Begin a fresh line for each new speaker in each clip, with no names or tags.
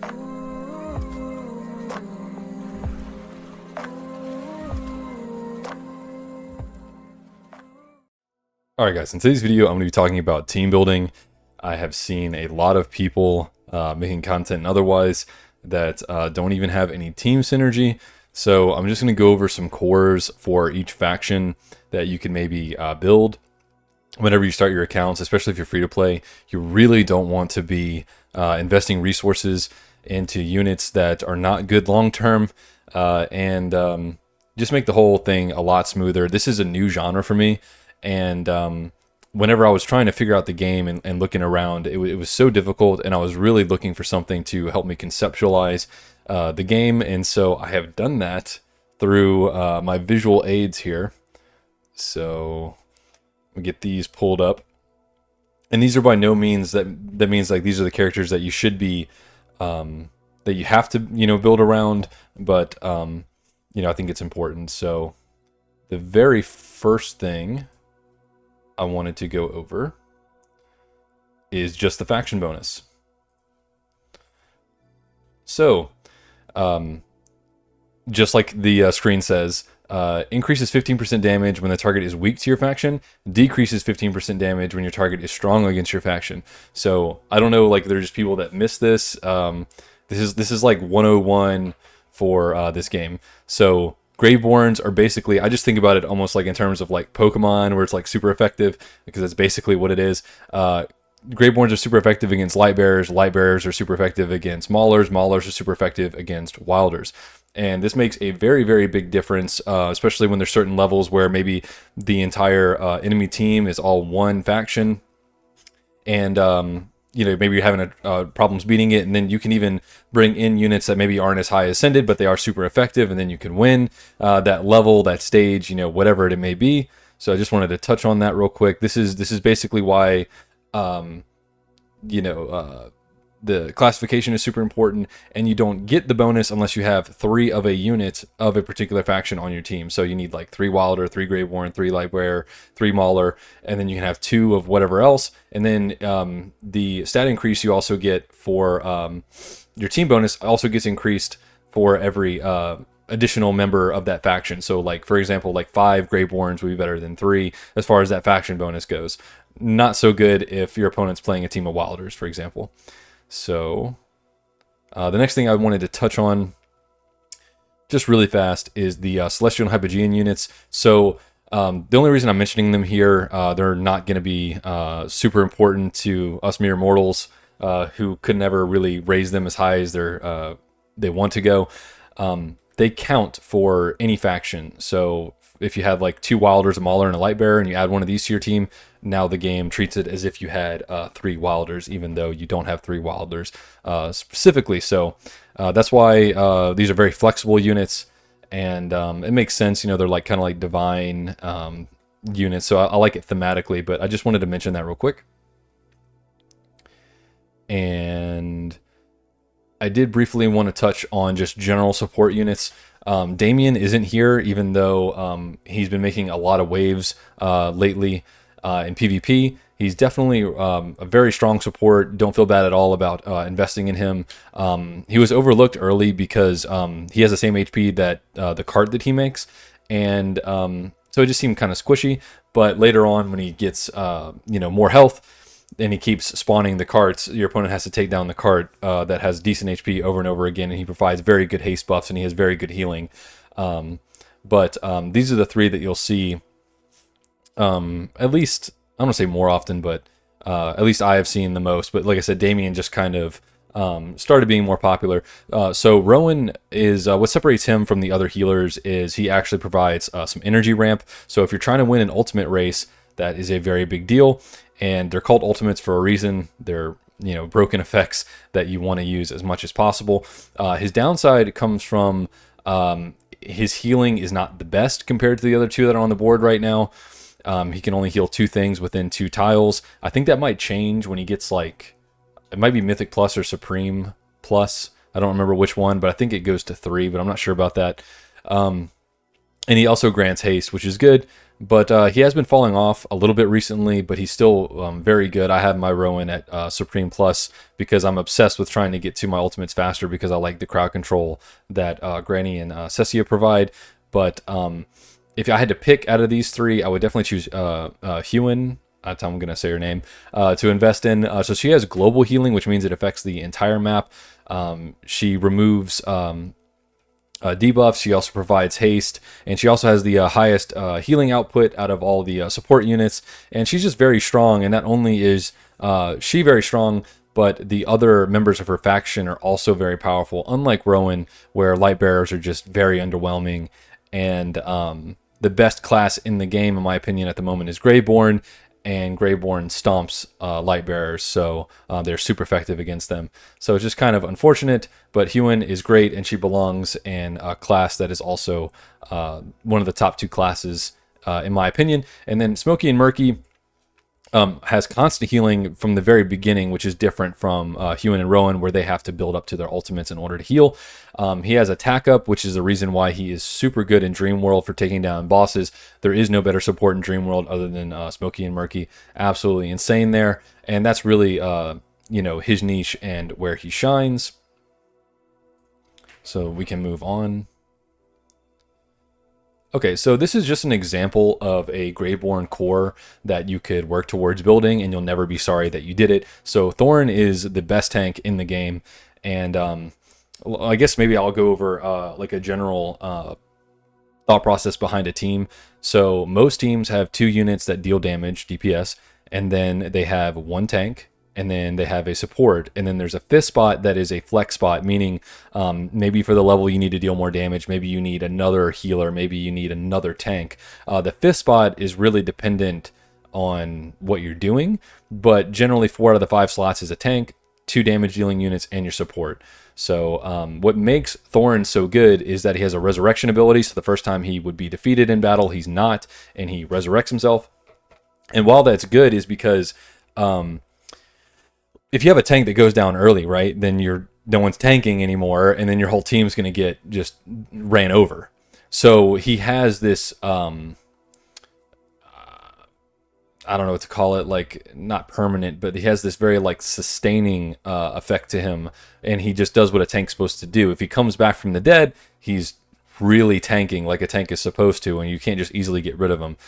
Alright guys, in today's video I'm going to be talking about team building. I have seen a lot of people making content and otherwise that don't even have any team synergy. So I'm just going to go over some cores for each faction that you can maybe build whenever you start your accounts, especially if you're free to play. You really don't want to be investing resources into units that are not good long term and just make the whole thing a lot smoother. This is a new genre for me. And whenever I was trying to figure out the game and looking around, it was so difficult, and I was really looking for something to help me conceptualize the game. And so I have done that through my visual aids here. So we get these pulled up, and these are by no means that means like these are the characters that you should be that you have to build around, but I think it's important. So the very first thing I wanted to go over is just the faction bonus. So, just like the screen says, increases 15% damage when the target is weak to your faction, decreases 15% damage when your target is strong against your faction. So, I don't know, like, there's just people that miss this. This is like 101 for this game. So, Graveborns are basically, I just think about it almost like in terms of like Pokemon, where it's like super effective, because that's basically what it is. Graveborns are super effective against Lightbearers. Lightbearers are super effective against Maulers. Maulers are super effective against Wilders. And this makes a very, very big difference, especially when there's certain levels where maybe the entire enemy team is all one faction. And maybe you're having problems beating it, and then you can even bring in units that maybe aren't as high ascended, but they are super effective, and then you can win that level, that stage, whatever it may be. So I just wanted to touch on that real quick. This is basically why the classification is super important, and you don't get the bonus unless you have 3 of a unit of a particular faction on your team. So you need like 3 Wilder, 3 Graveborn, 3 Lightbearer, 3 Mauler, and then you can have 2 of whatever else. And then the stat increase you also get for your team bonus also gets increased for every additional member of that faction. So like, for example, like 5 Graveborns would be better than 3 as far as that faction bonus goes. Not so good if your opponent's playing a team of Wilders, for example. So the next thing I wanted to touch on just really fast is the Celestial and Hypogean units. So the only reason I'm mentioning them here, they're not going to be super important to us mere mortals who could never really raise them as high as they want to go. They count for any faction. So if you had like 2 Wilders, a Mauler, and a Lightbearer, and you add one of these to your team, now the game treats it as if you had 3 Wilders, even though you don't have 3 Wilders specifically. So that's why these are very flexible units, and it makes sense. They're like kind of like divine units. So I like it thematically, but I just wanted to mention that real quick. And I did briefly want to touch on just general support units. Damien isn't here, even though he's been making a lot of waves lately in PvP. He's definitely a very strong support. Don't feel bad at all about investing in him. He was overlooked early because he has the same HP that the cart that he makes, and so it just seemed kind of squishy. But later on, when he gets more health, and he keeps spawning the carts, your opponent has to take down the cart that has decent HP over and over again, and he provides very good haste buffs, and he has very good healing. But these are the 3 that you'll see, at least, I don't want to say more often, but at least I have seen the most. But like I said, Damien just kind of started being more popular. So Rowan is, what separates him from the other healers is he actually provides some energy ramp. So if you're trying to win an ultimate race, that is a very big deal. And they're called ultimates for a reason. They're, broken effects that you want to use as much as possible. His downside comes from his healing is not the best compared to the other 2 that are on the board right now. He can only heal 2 things within 2 tiles. I think that might change when he gets like, it might be Mythic Plus or Supreme Plus. I don't remember which one, but I think it goes to 3, but I'm not sure about that. And he also grants haste, which is good. But he has been falling off a little bit recently, but he's still very good. I have my Rowan at Supreme Plus because I'm obsessed with trying to get to my ultimates faster because I like the crowd control that Granny and Cessia provide. But if I had to pick out of these three, I would definitely choose Huan. That's how I'm going to say her name, to invest in. So she has global healing, which means it affects the entire map. She removes debuffs. She also provides haste, and she also has the highest healing output out of all the support units. And she's just very strong, and not only is she very strong, but the other members of her faction are also very powerful, unlike Rowan, where light bearers are just very underwhelming. And the best class in the game, in my opinion, at the moment is Greyborn, and Greyborn stomps light bearers, so they're super effective against them. So it's just kind of unfortunate, but Huan is great, and she belongs in a class that is also one of the top two classes, in my opinion. And then Smoky and Murky has constant healing from the very beginning, which is different from Huan and Rowan, where they have to build up to their ultimates in order to heal. He has attack up, which is the reason why he is super good in Dream World for taking down bosses. There is no better support in Dream World other than Smoky and Murky. Absolutely insane there, and that's really his niche and where he shines. So we can move on. Okay, so this is just an example of a Greyborn core that you could work towards building, and you'll never be sorry that you did it. So Thoren is the best tank in the game, and I guess maybe I'll go over like a general thought process behind a team. So most teams have 2 units that deal damage, DPS, and then they have 1 tank, and then they have a support, and then there's a 5th spot that is a flex spot, meaning maybe for the level you need to deal more damage, maybe you need another healer, maybe you need another tank. The 5th spot is really dependent on what you're doing, but generally 4 out of the 5 slots is a tank, 2 damage dealing units, and your support. So what makes Thoren so good is that he has a resurrection ability, so the first time he would be defeated in battle, he's not, and he resurrects himself. And while that's good is because if you have a tank that goes down early, right, then no one's tanking anymore, and then your whole team's going to get just ran over. So he has this, I don't know what to call it, like, not permanent, but he has this very, like, sustaining effect to him, and he just does what a tank's supposed to do. If he comes back from the dead, he's really tanking like a tank is supposed to, and you can't just easily get rid of him.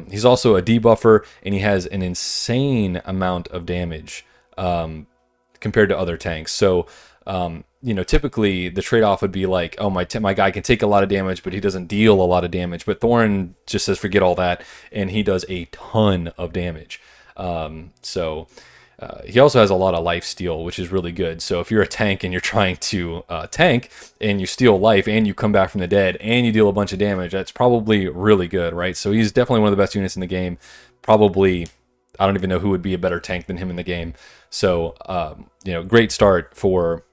He's also a debuffer, and he has an insane amount of damage compared to other tanks. So, typically the trade-off would be like, oh, my guy can take a lot of damage, but he doesn't deal a lot of damage. But Thoren just says, forget all that, and he does a ton of damage. He also has a lot of life steal, which is really good. So if you're a tank and you're trying to tank, and you steal life, and you come back from the dead, and you deal a bunch of damage, that's probably really good, right? So he's definitely one of the best units in the game. Probably, I don't even know who would be a better tank than him in the game. So, great start for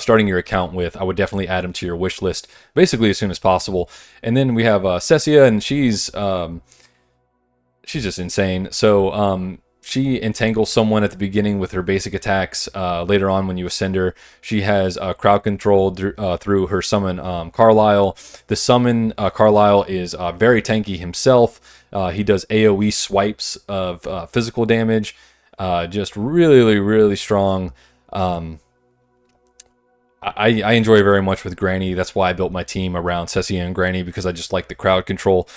starting your account with. I would definitely add him to your wish list basically as soon as possible. And then we have Cessia, and she's just insane. So she entangles someone at the beginning with her basic attacks. Later on, when you ascend her, she has crowd control through her summon Carlisle. The summon Carlisle is very tanky himself. He does AoE swipes of physical damage. Just really, really strong. I enjoy very much with Granny. That's why I built my team around Cessia and Granny, because I just like the crowd control.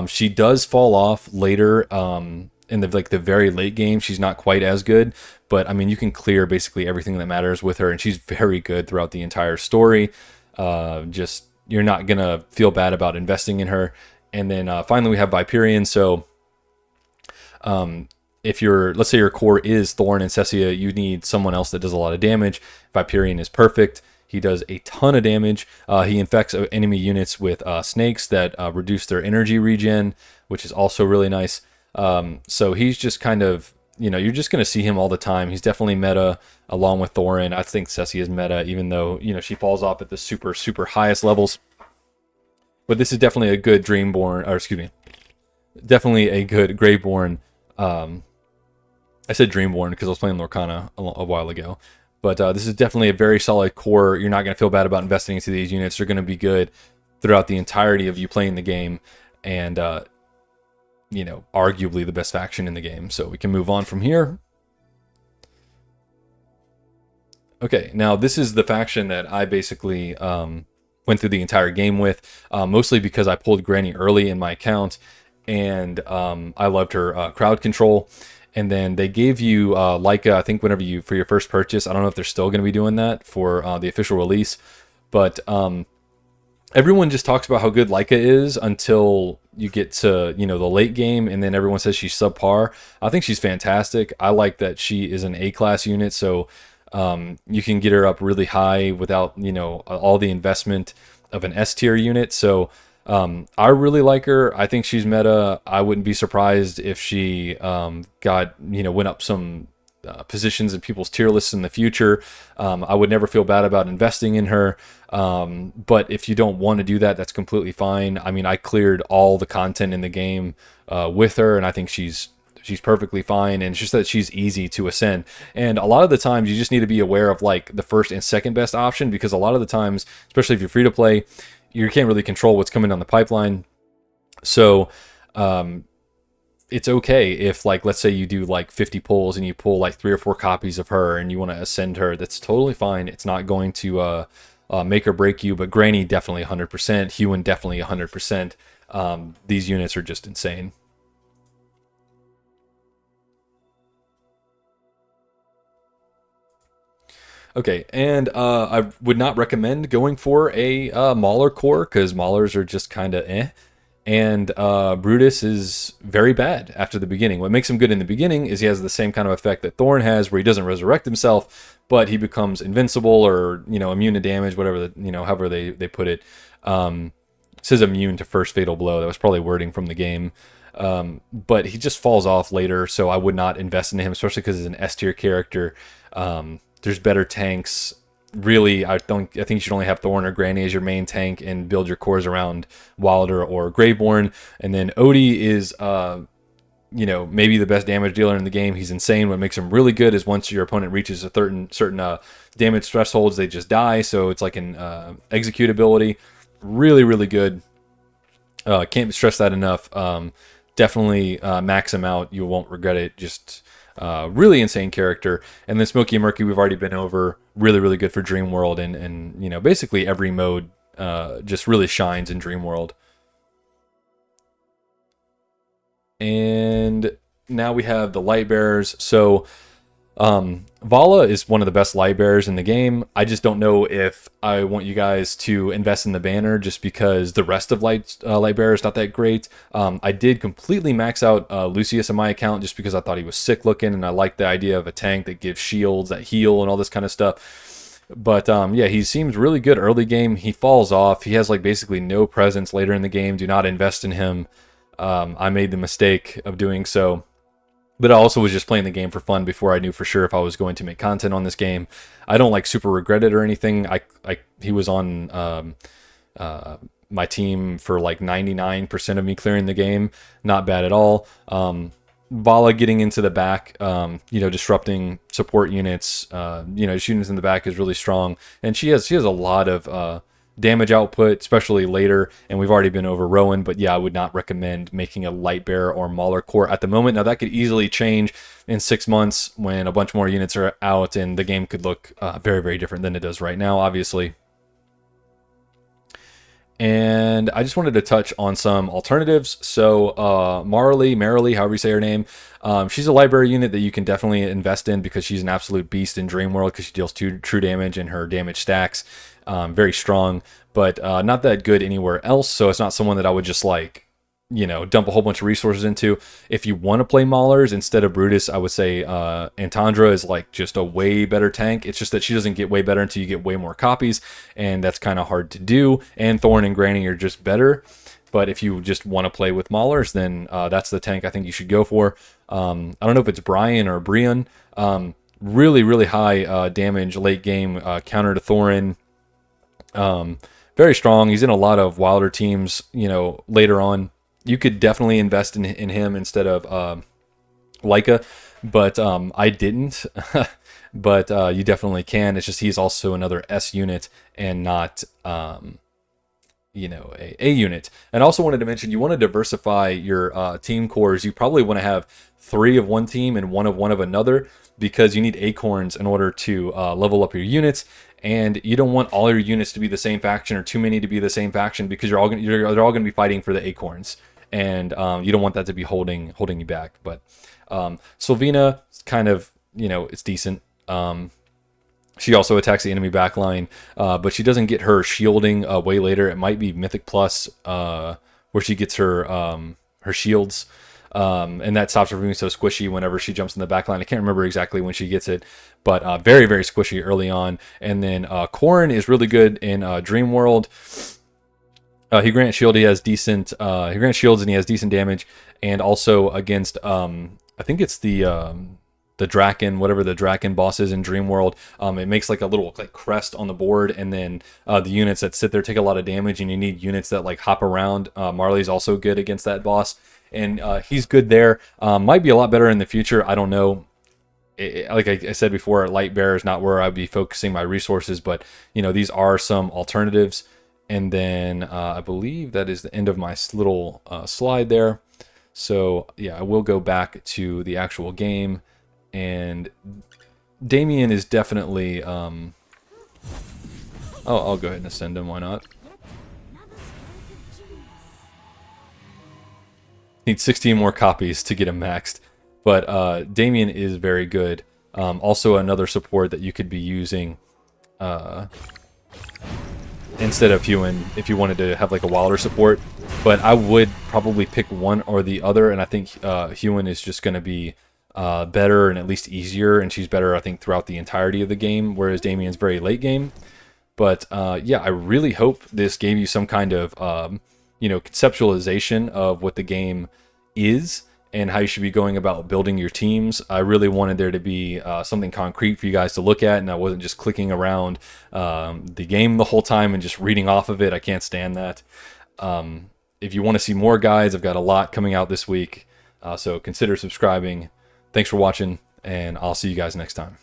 She does fall off later in the very late game. She's not quite as good, but I mean, you can clear basically everything that matters with her, and she's very good throughout the entire story. You're not gonna feel bad about investing in her. And then finally we have Hypogeans. So if let's say your core is Thoren and Cessia, you need someone else that does a lot of damage. Hypogean is perfect. He does a ton of damage. He infects enemy units with snakes that reduce their energy regen, which is also really nice. So he's just kind of, you're just going to see him all the time. He's definitely meta along with Thoren. I think Cessia is meta, even though, she falls off at the super, super highest levels. But this is definitely a good definitely a good Greyborn. I said Dreamborn because I was playing Lorcana a while ago. But this is definitely a very solid core. You're not going to feel bad about investing into these units. They're going to be good throughout the entirety of you playing the game. And arguably the best faction in the game. So we can move on from here. Okay, now this is the faction that I basically went through the entire game with, mostly because I pulled Granny early in my account, and I loved her crowd control. And then they gave you Leica, I think, whenever for your first purchase. I don't know if they're still going to be doing that for the official release, but everyone just talks about how good Leica is until you get to the late game, and then everyone says she's subpar. I think she's fantastic. I like that she is an A-class unit, so you can get her up really high without all the investment of an S-tier unit. So I really like her. I think she's meta. I wouldn't be surprised if she went up some positions in people's tier lists in the future. I would never feel bad about investing in her. But if you don't want to do that, that's completely fine. I mean, I cleared all the content in the game with her, and I think she's perfectly fine. And it's just that she's easy to ascend. And a lot of the times you just need to be aware of like the first and second best option, because a lot of the times, especially if you're free to play, you can't really control what's coming down the pipeline. So it's okay if, like, let's say you do like 50 pulls and you pull like 3 or 4 copies of her and you want to ascend her. That's totally fine. It's not going to make or break you. But Granny definitely 100%, Huon definitely 100%. These units are just insane. Okay, and I would not recommend going for a Mauler core, because Maulers are just kind of eh. And Brutus is very bad after the beginning. What makes him good in the beginning is he has the same kind of effect that Thoren has, where he doesn't resurrect himself, but he becomes invincible or immune to damage, whatever however they put it. It says immune to first fatal blow. That was probably wording from the game. But he just falls off later, so I would not invest in him, especially because he's an S tier character. There's better tanks. Really, I think you should only have Thoren or Granny as your main tank and build your cores around Wilder or Graveborn. And then Odie is, maybe the best damage dealer in the game. He's insane. What makes him really good is once your opponent reaches a certain damage thresholds, they just die. So it's like an execute ability. Really, really good. Can't stress that enough. Definitely max him out. You won't regret it. Just really insane character. And then Smokey and Murky we've already been over. Really, really good for Dream World, and basically every mode just really shines in Dream World. And now we have the Light Bearers. So Vala is one of the best light bearers in the game. I just don't know if I want you guys to invest in the banner, just because the rest of light bearer is not that great. I did completely max out Lucius in my account just because I thought he was sick looking, and I liked the idea of a tank that gives shields, that heal, and all this kind of stuff. But yeah, he seems really good early game. He falls off. He has like basically no presence later in the game. Do not invest in him. I made the mistake of doing so. But I also was just playing the game for fun before I knew for sure if I was going to make content on this game. I don't like super regret it or anything. He was on my team for like 99% of me clearing the game. Not bad at all. Vala getting into the back, disrupting support units, shooting in the back is really strong. And she has a lot of damage output, especially later, and we've already been over Rowan, but yeah, I would not recommend making a light bearer or Mauler core at the moment. Now that could easily change in 6 months when a bunch more units are out, and the game could look very, very different than it does right now, obviously. And I just wanted to touch on some alternatives. So Merrily, however you say her name, she's a light bearer unit that you can definitely invest in because she's an absolute beast in Dream World, because she deals true damage and her damage stacks. Very strong, but not that good anywhere else. So it's not someone that I would just like, dump a whole bunch of resources into. If you want to play Maulers instead of Brutus, I would say Antandra is like just a way better tank. It's just that she doesn't get way better until you get way more copies, and that's kind of hard to do. And Thoren and Granny are just better. But if you just want to play with Maulers, then that's the tank I think you should go for. I don't know if it's Brian or Brian. Really, really high damage late game counter to Thoren. Very strong. He's in a lot of Wilder teams, later on. You could definitely invest in him instead of Leica, but I didn't. But you definitely can. It's just he's also another S unit and not a unit. And I also wanted to mention, you want to diversify your team cores. You probably want to have 3 of one team and one of another, because you need acorns in order to level up your units. And you don't want all your units to be the same faction, or too many to be the same faction, because they're all going to be fighting for the acorns, and you don't want that to be holding you back. But Sylvina, kind of, it's decent. She also attacks the enemy backline, but she doesn't get her shielding way later. It might be Mythic Plus, where she gets her shields, and that stops her from being so squishy whenever she jumps in the backline. I can't remember exactly when she gets it, but very, very squishy early on. And then Thoren is really good in Dream World. He grants shield. He has decent. He grants shields and he has decent damage, and also against I think it's the Draken, whatever the Draken boss is in Dream World. It makes like a little crest on the board, and then the units that sit there take a lot of damage, and you need units that hop around. Marley's also good against that boss, and he's good there. Might be a lot better in the future. I don't know. Like I said before, Light Bearer is not where I'd be focusing my resources, but these are some alternatives. And then I believe that is the end of my little slide there. So yeah, I will go back to the actual game. And Damien is definitely I'll go ahead and ascend him, why not? Need 16 more copies to get him maxed, but Damien is very good. Also another support that you could be using instead of Huon if you wanted to have a wilder support, but I would probably pick one or the other, and I think Huon is just going to be better and at least easier, and she's better, I think, throughout the entirety of the game, whereas Damien's very late game. But yeah, I really hope this gave you some kind of conceptualization of what the game is and how you should be going about building your teams. I really wanted there to be something concrete for you guys to look at, and I wasn't just clicking around the game the whole time and just reading off of it. I can't stand that. If you want to see more guides, I've got a lot coming out this week, so consider subscribing. Thanks for watching, and I'll see you guys next time.